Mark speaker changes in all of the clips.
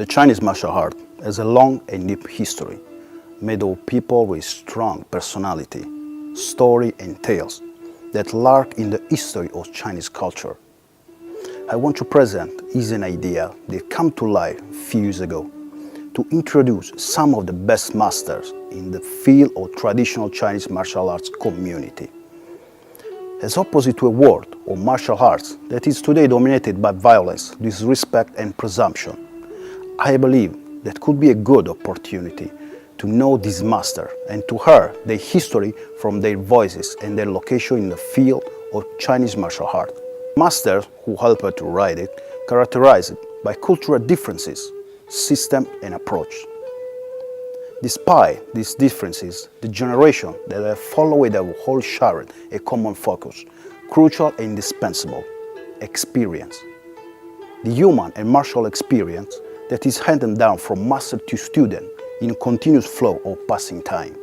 Speaker 1: The Chinese martial art has a long and deep history, made of people with strong personality, story and tales that lurk in the history of Chinese culture. I want to present is an idea that came to life a few years ago to introduce some of the best masters in the field of traditional Chinese martial arts community. As opposite to a world of martial arts that is today dominated by violence, disrespect and presumption, I believe that could be a good opportunity to know this master and to hear their history from their voices and their location in the field of Chinese martial art. Masters who helped to write it characterized by cultural differences, system and approach. Despite these differences, the generation that have followed have all shared a common focus, crucial and indispensable, experience. The human and martial experience that is handed down from master to student in a continuous flow of passing time.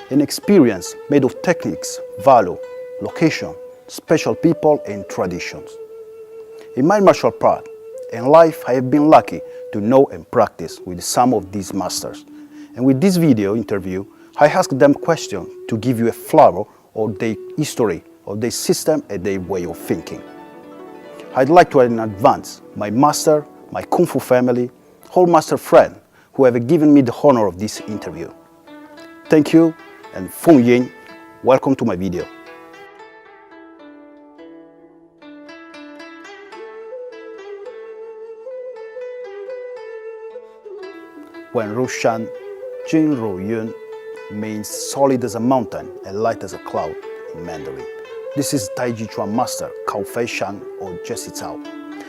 Speaker 1: An experience made of techniques, value, location, special people and traditions. In my martial path and life, I have been lucky to know and practice with some of these masters. And with this video interview, I ask them questions to give you a flavor of their history, of their system and their way of thinking. I'd like to add in advance my master, my Kung Fu family, whole master friend who have given me the honor of this interview. Thank you and Feng Yin, welcome to my video. When Rushan, Jin Ru Yun means solid as a mountain and light as a cloud in Mandarin. This is Tai Chi Chuan master Kao Fei Shang or Jesse Tsao.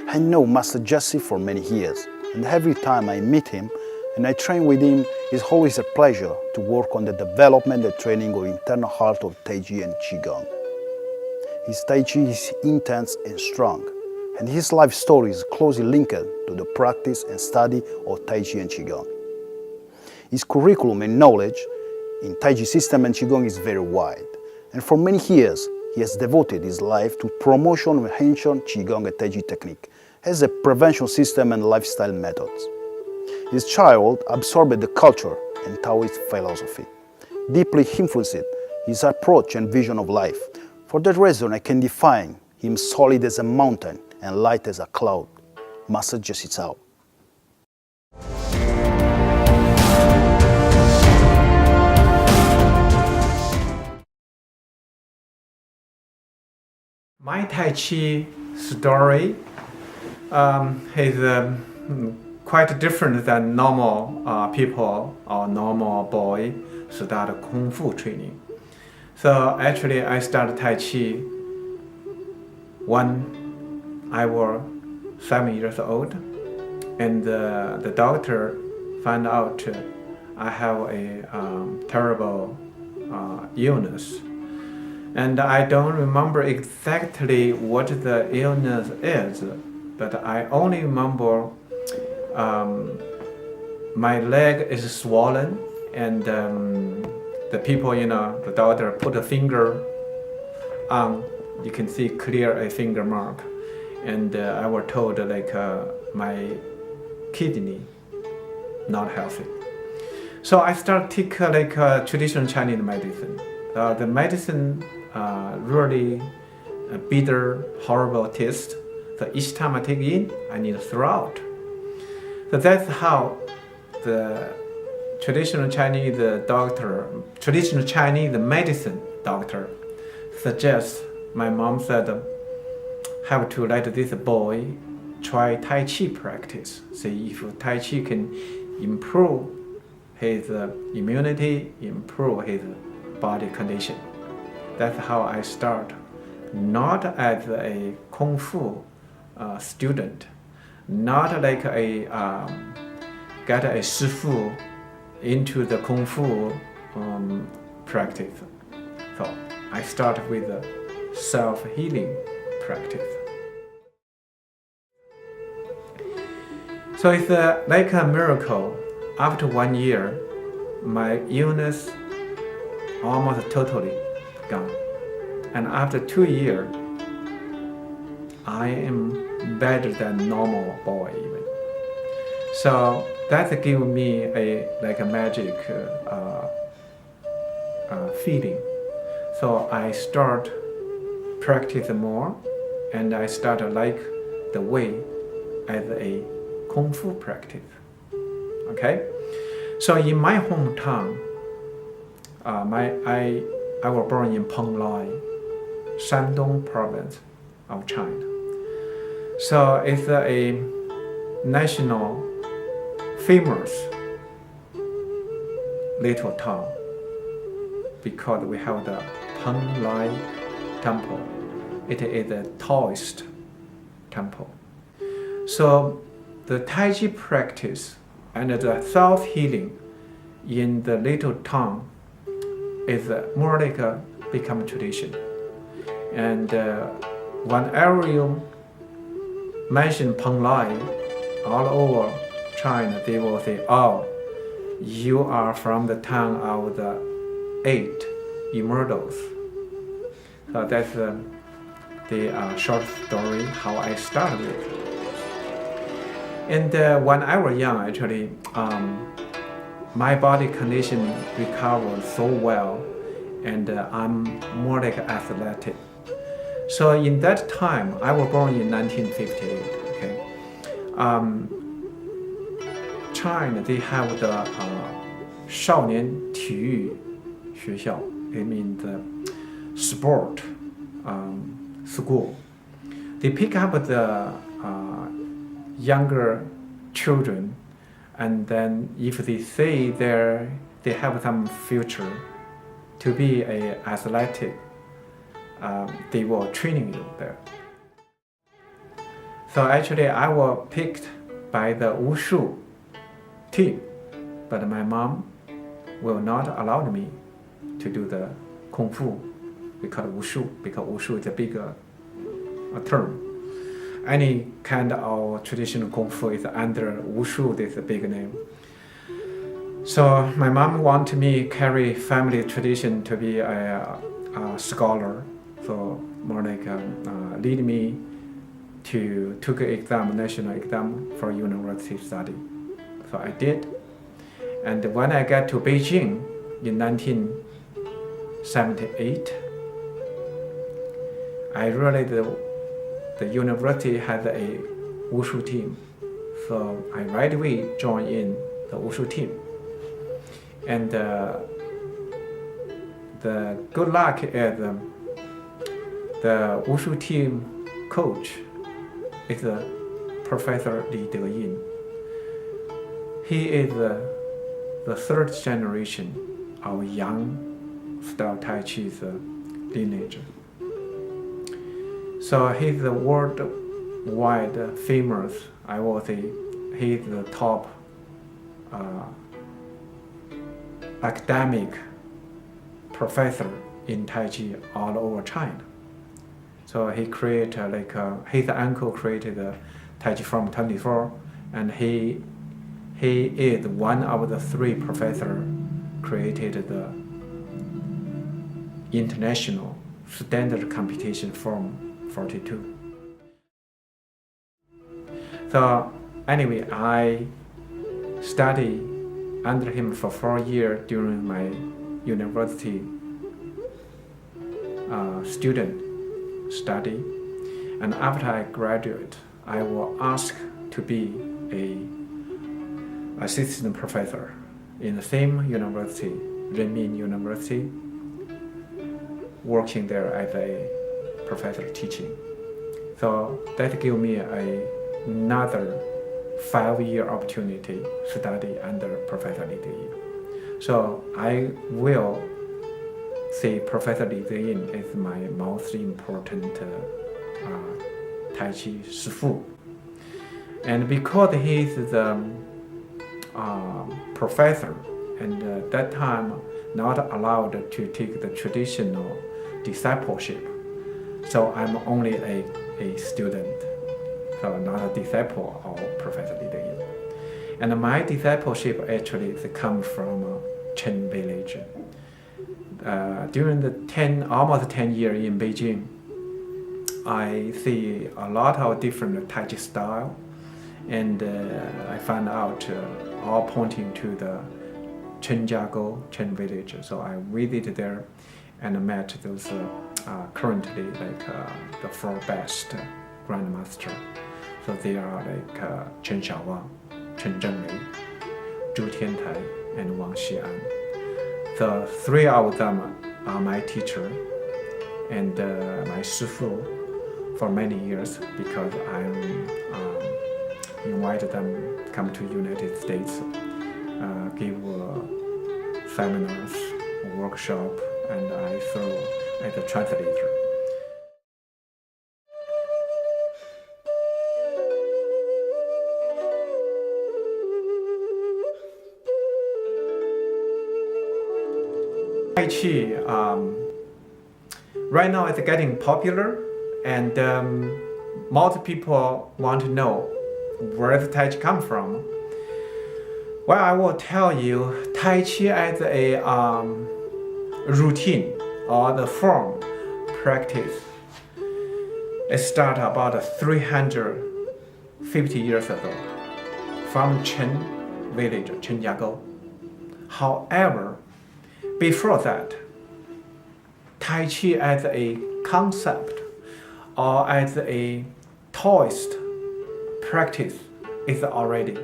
Speaker 1: I know Master Jesse for many years, and every time I meet him and I train with him, it's always a pleasure to work on the development and training of internal heart of Tai Chi and Qigong. His Tai Chi is intense and strong, and his life story is closely linked to the practice and study of Tai Chi and Qigong. His curriculum and knowledge in Tai Chi system and Qigong is very wide, and for many years he has devoted his life to promotion of ancient Qigong and Tai Chi technique as a prevention system and lifestyle methods. His child absorbed the culture and Taoist philosophy, deeply influenced his approach and vision of life. For that reason, I can define him solid as a mountain and light as a cloud, Master Jesse Tsao.
Speaker 2: My Tai Chi story is quite different than normal people or normal boy start Kung Fu training. So actually I started Tai Chi when I was 7 years old, and the doctor found out I have a terrible illness. And I don't remember exactly what the illness is, but I only remember my leg is swollen, and the people, the doctor put a finger on, you can see clear a finger mark, and I was told my kidney not healthy. So I start take traditional Chinese medicine. The medicine really bitter, horrible taste. So each time I take in, I need to throw out. So that's how the traditional Chinese medicine doctor suggests. My mom said, have to let this boy try Tai Chi practice. See if Tai Chi can improve his immunity, improve his body condition. That's how I start, not as a Kung Fu student, not like a get a Sifu into the Kung Fu practice. So I start with a self-healing practice. So it's like a miracle. After 1 year, my illness almost totally gone. And after 2 years, I am better than normal boy even. So that gave me a magic feeling. So I start practice more, and I start like the way as a kung fu practice. Okay, so in my hometown, I was born in Penglai, Shandong province of China. So it's a national famous little town because we have the Penglai temple. It is the tallest temple. So the Tai Chi practice and the self-healing in the little town is more like a become tradition. And whenever you mention Penglai, all over China, they will say, "Oh, you are from the town of the 8 immortals." So that's the short story how I started with. And when I was young, actually, my body condition recovered so well, and I'm more like athletic. So in that time, I was born in 1958. Okay, China, they have the 少年体育学校. It means the sport school. They pick up the younger children, and then if they say they have some future to be a athletic, they will training you there. So actually I was picked by the Wushu team, but my mom will not allow me to do the Kung Fu. We call it Wushu because Wushu is a bigger term. Any kind of traditional Kung Fu is under Wushu, this is a big name. So my mom wanted me carry family tradition to be a scholar. So more like lead me to took an exam, national exam for university study. So I did. And when I got to Beijing in 1978, I realized the university had a Wushu team. So I right away joined in the Wushu team. And the good luck is the Wushu team coach is Professor Li Deyin. He is the third generation of young style Tai Chi's lineage. So he's the worldwide famous, I will say, he's the top academic professor in Tai Chi all over China. So he created his uncle created Tai Chi Form 24, and he is one of the 3 professors created the international standard competition Form 42. So anyway, I studied under him for 4 years during my university student study, and after I graduate, I was asked to be a assistant professor in the same university, Renmin University, working there as a professor teaching. So that gave me another 5-year opportunity to study under Professor Li Deyin. So I will say Professor Li Deyin is my most important Tai Chi Sifu. And because he's the professor, and at that time not allowed to take the traditional discipleship, so I'm only a student, so not a disciple of Professor Li Deyin. And my discipleship actually comes from Chen village. During the almost 10 years in Beijing, I see a lot of different Tai Chi style, And I found out all pointing to the Chen village. So I visited there and met those currently the 4 best grandmaster. So they are Chen Xiaowang, Chen Zhenglei, Zhu Tiantai, and Wang Xian. The 3 of them are my teacher and my Sifu for many years, because I invited them to come to United States, give seminars, workshop, and I serve as a translator. Tai Chi right now it's getting popular, and most people want to know where the Tai Chi come from. Well, I will tell you, Tai Chi as a routine or the form practice. It started about 350 years ago from Chen village, Chen Jiagou. However, before that, Tai Chi as a concept or as a Taoist practice is already.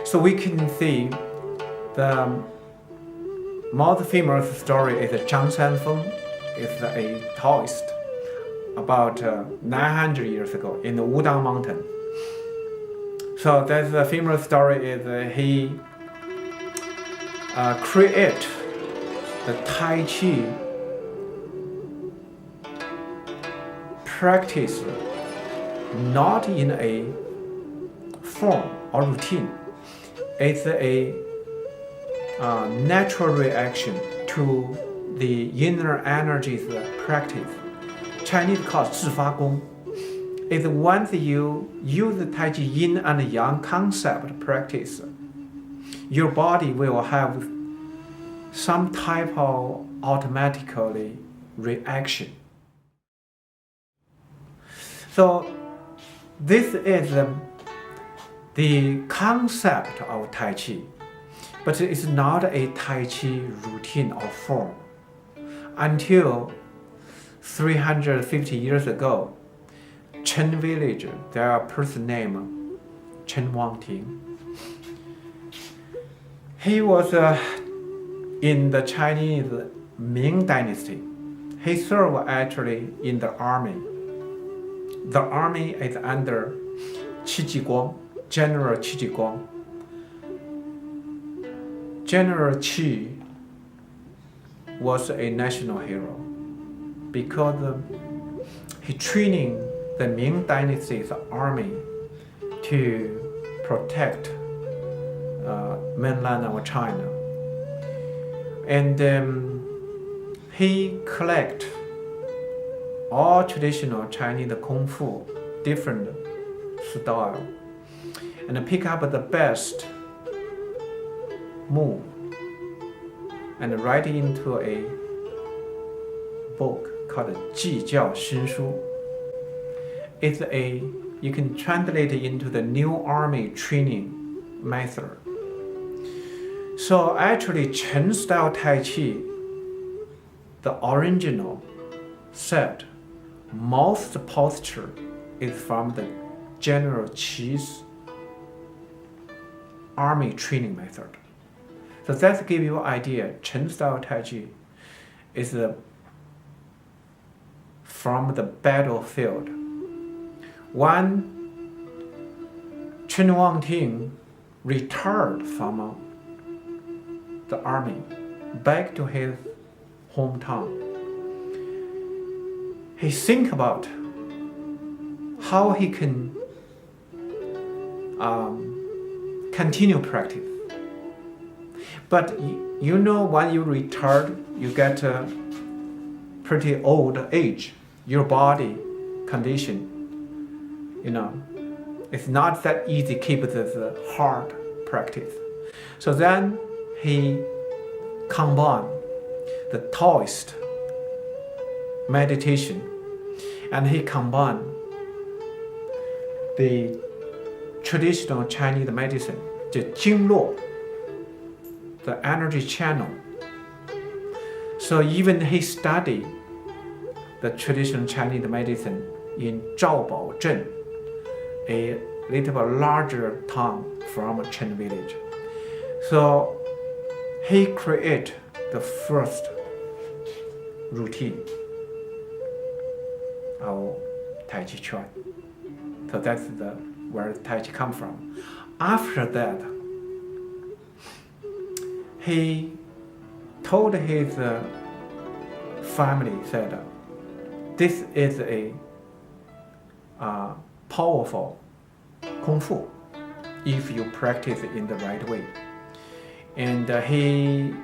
Speaker 2: So we can see the most famous story is Zhang Sanfeng, is a Taoist about 900 years ago in the Wudang mountain. So that's the famous story is he create the Tai Chi practice not in a form or routine. It's a natural reaction to the inner energies practice. Chinese call 自发功. It's once you use the Tai Chi yin and yang concept practice, your body will have some type of automatically reaction. So this is the concept of Tai Chi, but it's not a Tai Chi routine or form. Until 350 years ago, Chen village, there are a person named Chen Wangting. He was in the Chinese Ming dynasty. He served actually in the army. The army is under Qi Jiguang, General Qi Jiguang. General Qi was a national hero because he training the Ming dynasty's army to protect mainland of China. And he collect all traditional Chinese Kung Fu, different style, and pick up the best move and write into a book called 计教新书. It's you can translate it into the new army training method. So actually Chen style Tai Chi, the original set, most posture is from the General Qi's army training method. So that gives you an idea. Chen style Tai Chi is from the battlefield. When Chen Wangting retired from the army back to his hometown, he think about how he can continue practice. But you know, when you retire, you get a pretty old age. Your body condition, it's not that easy to keep this hard practice. So then he combined the Taoist meditation, and he combined the traditional Chinese medicine, the 经络, the energy channel. So even he studied the traditional Chinese medicine in Zhaobao Zhen, a little bit larger town from Chen village. So he created the first routine of Tai Chi Chuan. So that's where Tai Chi come from. After that, he told his family that this is a powerful Kung Fu if you practice it in the right way. And he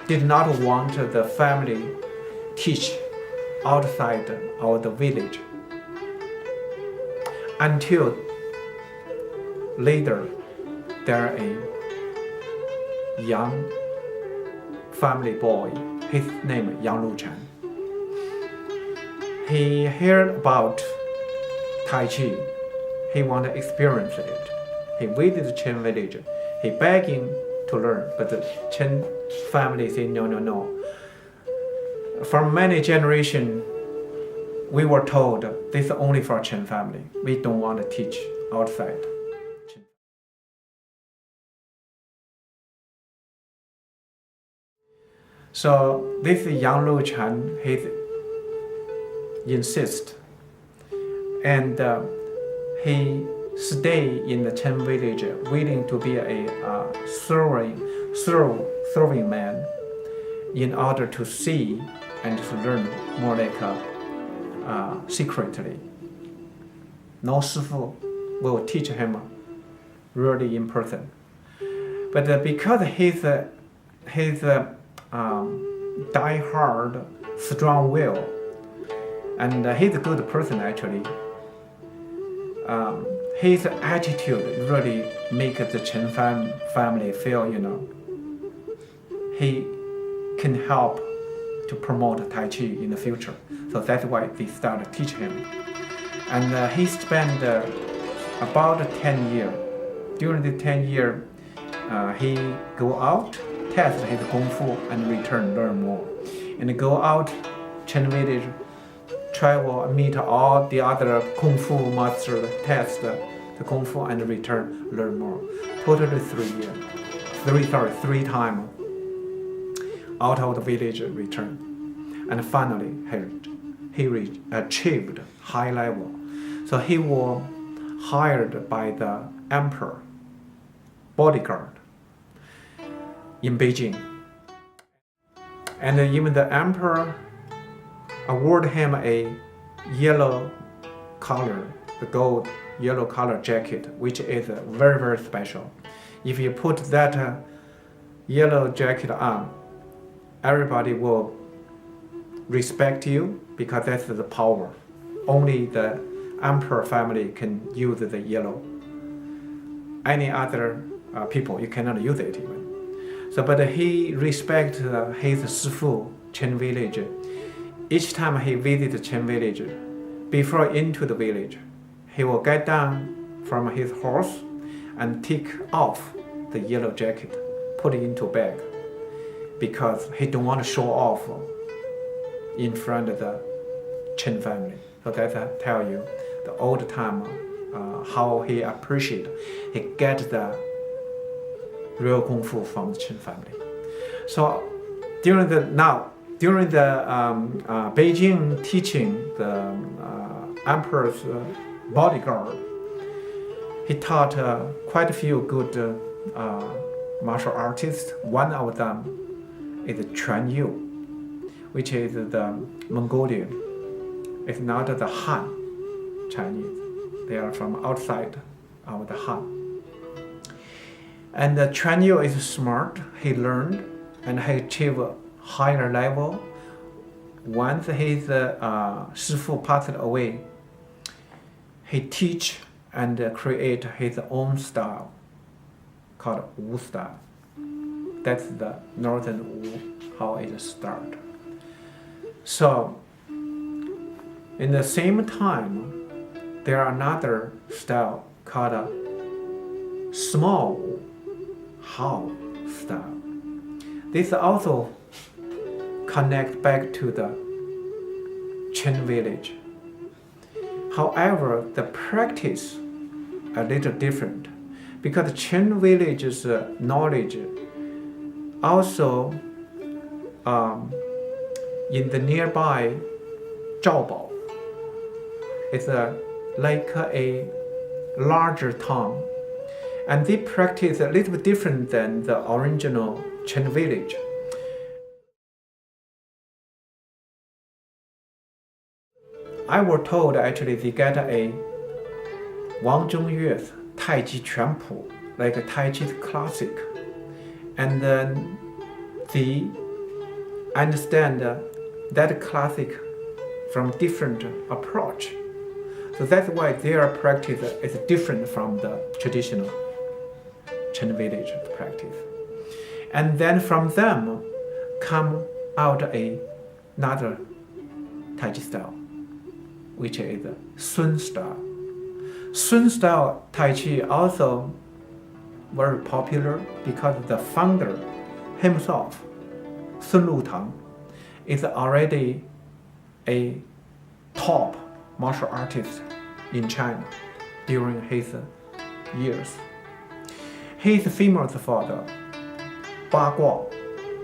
Speaker 2: did not want the family teach outside of the village until later there a young family boy, his name Yang Luchan. He heard about Tai Chi, he wanted to experience it. He visited Chen village, he begging to learn, but the Chen family said no. For many generations, we were told this is only for Chen family. We don't want to teach outside. So this Yang Luchan, he insists, and he stay in the Chen village, willing to be a serving man, in order to see and to learn more like secretly. No Sifu will teach him really in person. But because he's die-hard, strong will, and he's a good person actually, his attitude really makes the Chen family feel, he can help to promote Tai Chi in the future. So that's why they started teaching him. And he spent about 10 years. During the 10 years, he go out, test his Kung Fu, and return, learn more. And go out, Chen village, travel, meet all the other Kung Fu masters, test the Kung Fu, and return, learn more. Totally 3 years. Three times out of the village, return. And finally, he achieved high level. So he was hired by the emperor, bodyguard in Beijing. And even the emperor awarded him a yellow color, the gold yellow color jacket, which is very, very special. If you put that yellow jacket on, everybody will respect you because that's the power. Only the emperor family can use the yellow. Any other people, you cannot use it even. So, but he respects his Sifu, Chen village. Each time he visits Chen village, before into the village, he will get down from his horse and take off the yellow jacket, put it into a bag, because he don't want to show off in front of the Chen family. So that's tell you the old time how he appreciate, he get the real Kung Fu from the Chen family. So during the Beijing teaching, the emperor's bodyguard, he taught quite a few good martial artists. One of them is Chuan Yu, which is the Mongolian. It's not the Han Chinese. They are from outside of the Han. And Chuan Yu is smart. He learned and he achieved a higher level. Once his Sifu passed away, he teach and create his own style called Wu style. That's the northern Wu, how it started. So in the same time, there are another style called a small Hao style. This also connect back to the Chen village. However, the practice a little different because Chen village's knowledge also in the nearby Zhaobao. It's like a larger town, and they practice a little bit different than the original Chen village. I was told actually they get a Wang Zhongyue's Tai Chi Chuan Pu, like a Tai Chi classic, and then they understand that classic from different approach. So that's why their practice is different from the traditional Chen village practice. And then from them come out another Tai Chi style, which is Sun style. Sun style Tai Chi also very popular because the founder himself, Sun Lutang, is already a top martial artist in China during his years. He is famous for the Ba Guo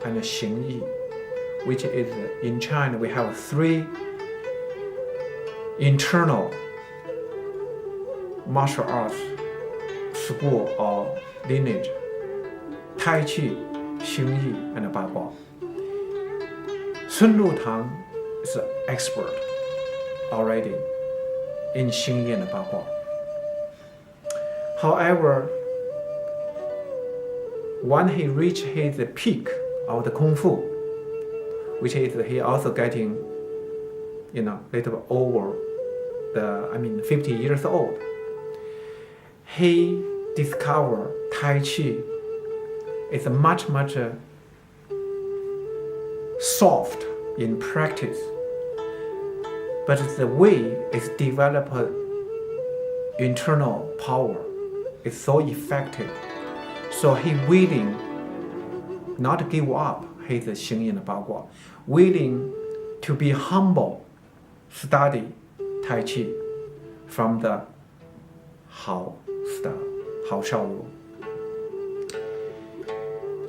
Speaker 2: and Xing Yi, which is in China we have 3 internal martial arts school or lineage: Tai Chi, Xing Yi, and Ba Guo. Sun Lutang is an expert already in Xing Yi and Ba Guo. However, when he reached his peak of the Kung Fu, which is he also getting, little bit over 50 years old, he discovered Tai Chi is much soft in practice, but the way it's developed internal power is so effective. So he willing not to give up his Xing Yi and Ba Guo, willing to be humble, study Tai Chi from the Hao style, Hao Shaoru.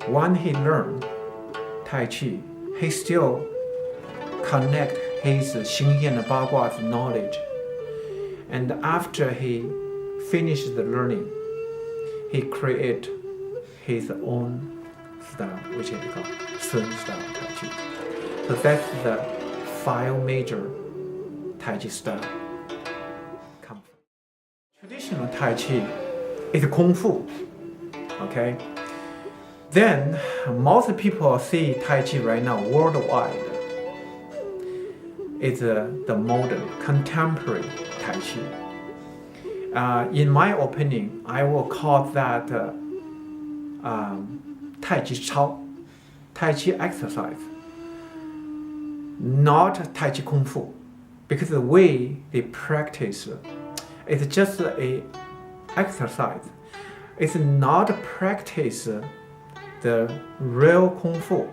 Speaker 2: When he learned Tai Chi, he still connect his Xing Yi and Ba Guo's knowledge. And after he finished the learning, he created his own style, which is called Sun style Tai Chi. So that's the 5 major Tai Chi style. Traditional Tai Chi is Kung Fu, okay? Then most people see Tai Chi right now worldwide is the modern, contemporary Tai Chi. In my opinion, I will call that Tai Chi Chao, Tai Chi exercise, not Tai Chi Kung Fu, because the way they practice is just a exercise. It's not practice the real Kung Fu.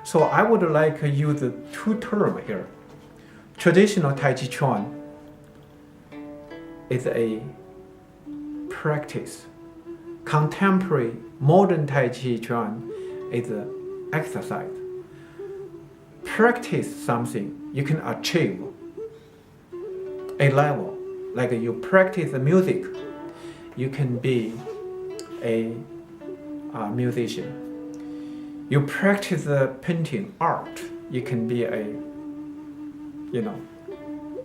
Speaker 2: So I would like to use 2 terms here. Traditional Tai Chi Chuan is a practice. Contemporary modern Tai Chi Chuan is an exercise. Practice something, you can achieve a level. Like you practice the music, you can be a musician. You practice the painting art, you can be a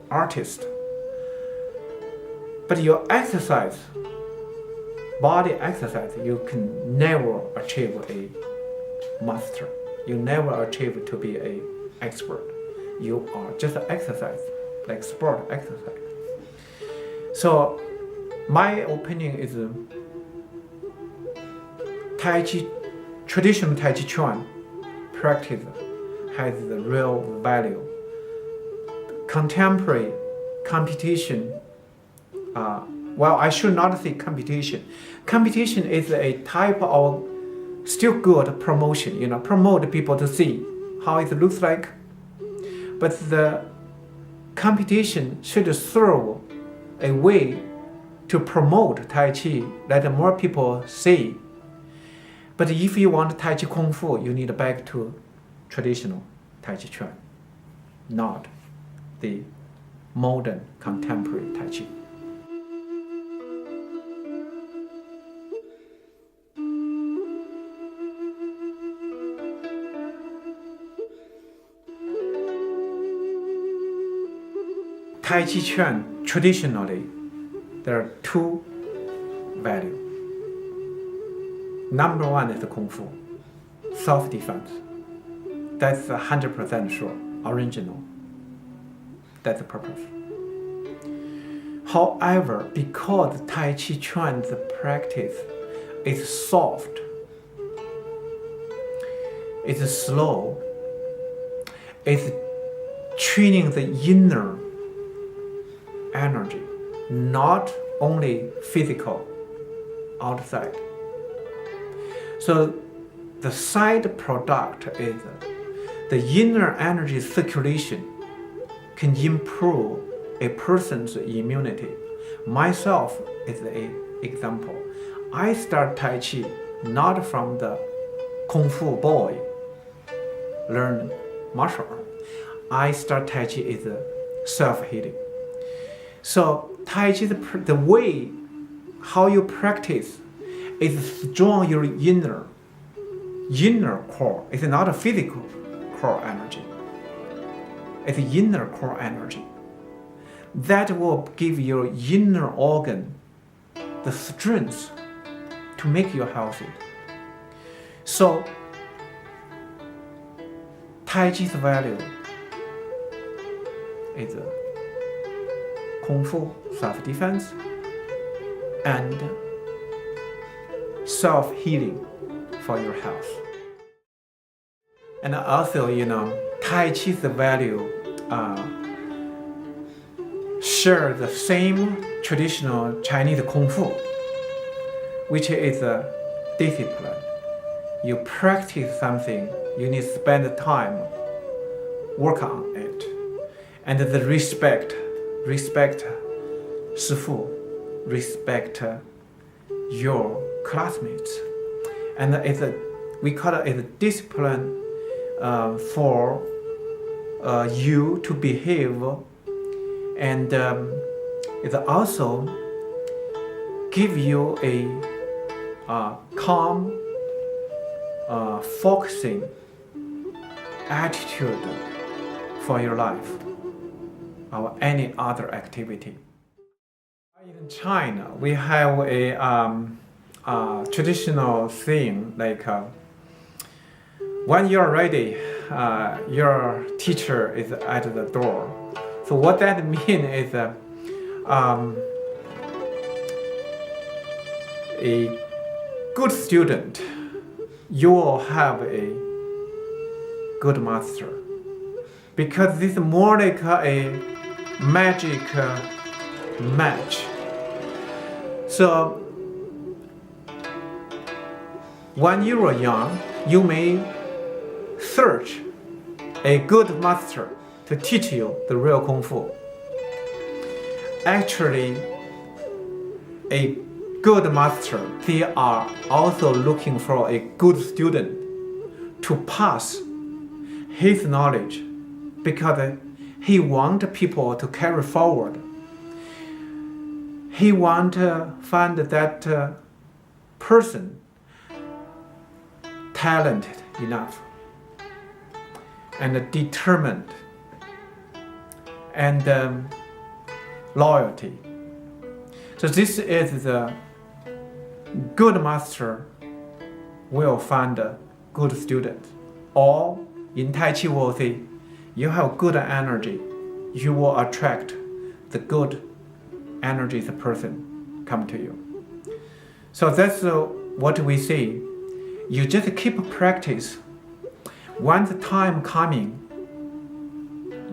Speaker 2: artist. But your exercise, body exercise, you can never achieve a master. You never achieve to be an expert. You are just an exercise, like sport exercise. So my opinion is Tai Chi, traditional Tai Chi Chuan practice has the real value. Contemporary competition well, I should not say competition. Competition is a type of still good promotion, promote people to see how it looks like. But the competition should serve a way to promote Tai Chi, let more people see. But if you want Tai Chi Kung Fu, you need back to traditional Tai Chi Chuan, not the modern contemporary Tai Chi. Tai Chi Chuan, traditionally, there are two values. Number one is the Kung Fu, self-defense. That's 100% sure, original. That's the purpose. However, because Tai Chi Chuan, the practice is soft, it's slow, it's training the inner energy, not only physical, outside. So the side product is the inner energy circulation can improve a person's immunity. Myself is an example. I start Tai Chi not from the Kung Fu boy, learn martial art. I start Tai Chi is self-healing. So Tai Chi, the way how you practice is strong your inner core. It's not a physical core energy. It's inner core energy. That will give your inner organ the strength to make you healthy. So Tai Chi's value is Kung Fu, self-defense, and self-healing for your health. And also, Tai Chi's value share the same traditional Chinese Kung Fu, which is a discipline. You practice something, you need to spend time, work on it. And the respect Sifu, respect your classmates. And we call it a discipline for you to behave, and it also give you a calm, focusing attitude for your life or any other activity. In China, we have a traditional thing like when you're ready, your teacher is at the door. So what that means is a good student, you will have a good master, because this is more like a magic match. So when you are young, you may search a good master to teach you the real Kung Fu. Actually, a good master, they are also looking for a good student to pass his knowledge, because he wants people to carry forward. He wants to find that person talented enough and determined and loyalty. So this is the good master will find a good student. Or in Tai Chi will say, you have good energy, you will attract the good energy the person come to you. So that's what we say. You just keep practice. When the time coming,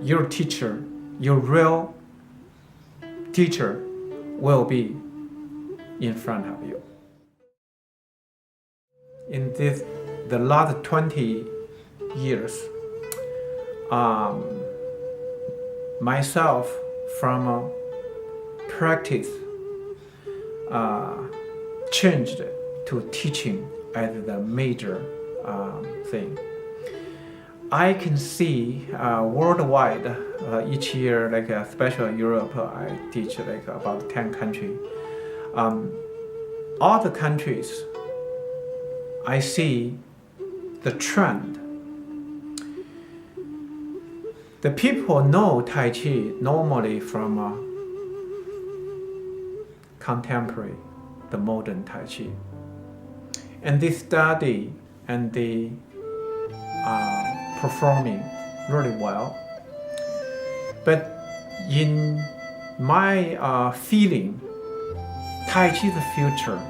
Speaker 2: your teacher, your real teacher will be in front of you. In the last 20 years, myself from practice changed to teaching as the major thing. I can see worldwide each year, like especially Europe, I teach like about 10 countries. All the countries, I see the trend. The people know Tai Chi normally from contemporary, the modern Tai Chi. And they study and they are performing really well. But in my feeling, Tai Chi's future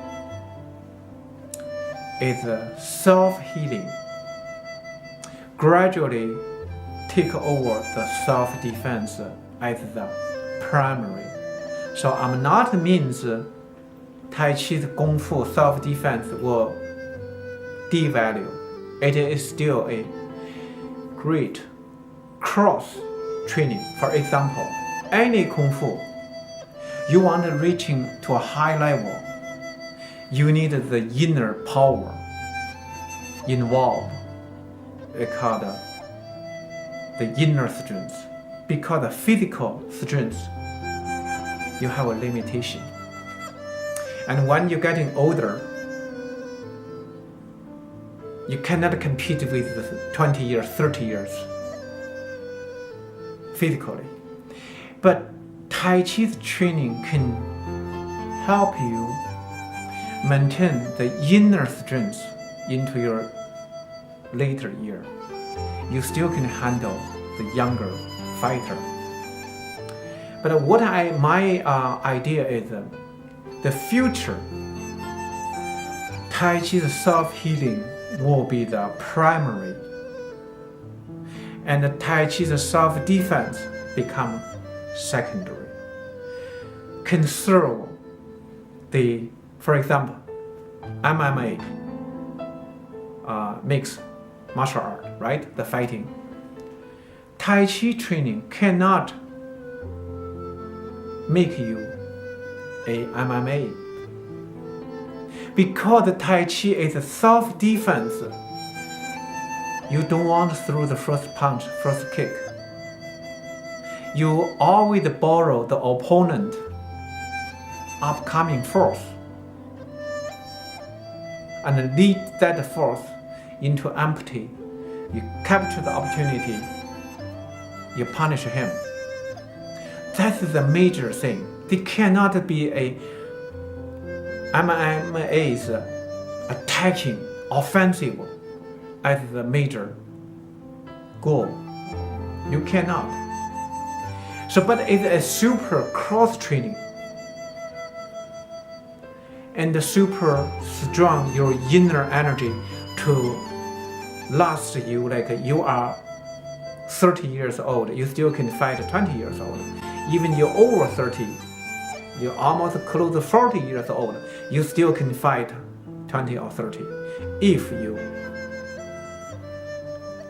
Speaker 2: is self-healing. Gradually take over the self-defense as the primary. So I'm not means Tai Chi's Kung Fu self-defense will devalue. It is still a great cross training. For example, any Kung Fu, you want to reaching to a high level, you need the inner power involved. It's called the inner strength. Because the physical strength, you have a limitation. And when you're getting older, you cannot compete with the 20 years, 30 years physically. But Tai Chi's training can help you maintain the inner strength into your later year. You still can handle the younger fighter. But what my idea is the future Tai Chi's self-healing will be the primary, and the Tai Chi's self-defense become secondary. Conserve the, for example, MMA, mixed martial art, right? The fighting. Tai Chi training cannot make you a MMA. Because the Tai Chi is a self-defense, you don't want to throw the first punch, first kick. You always borrow the opponent upcoming force and lead that force into empty. You capture the opportunity, you punish him. That's the major thing. They cannot be a MMA's attacking, offensive as the major goal. You cannot. So, but it's a super cross training and super strong your inner energy to last you like you are 30 years old. You still can fight 20 years old. Even you're over 30, you're almost close to 40 years old, you still can fight 20 or 30 if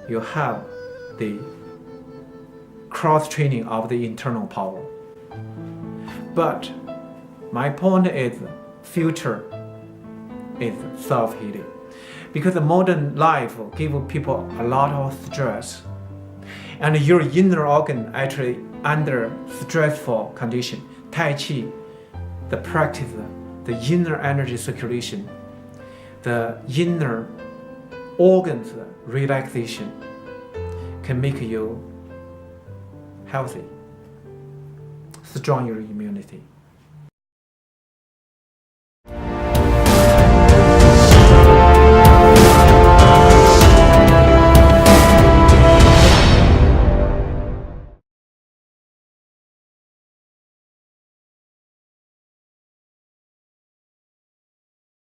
Speaker 2: you have the cross training of the internal power. But my point is future is self-healing, because the modern life gives people a lot of stress, and your inner organ actually under stressful condition. Tai Chi, the practice, the inner energy circulation, the inner organs relaxation can make you healthy, strong your immunity.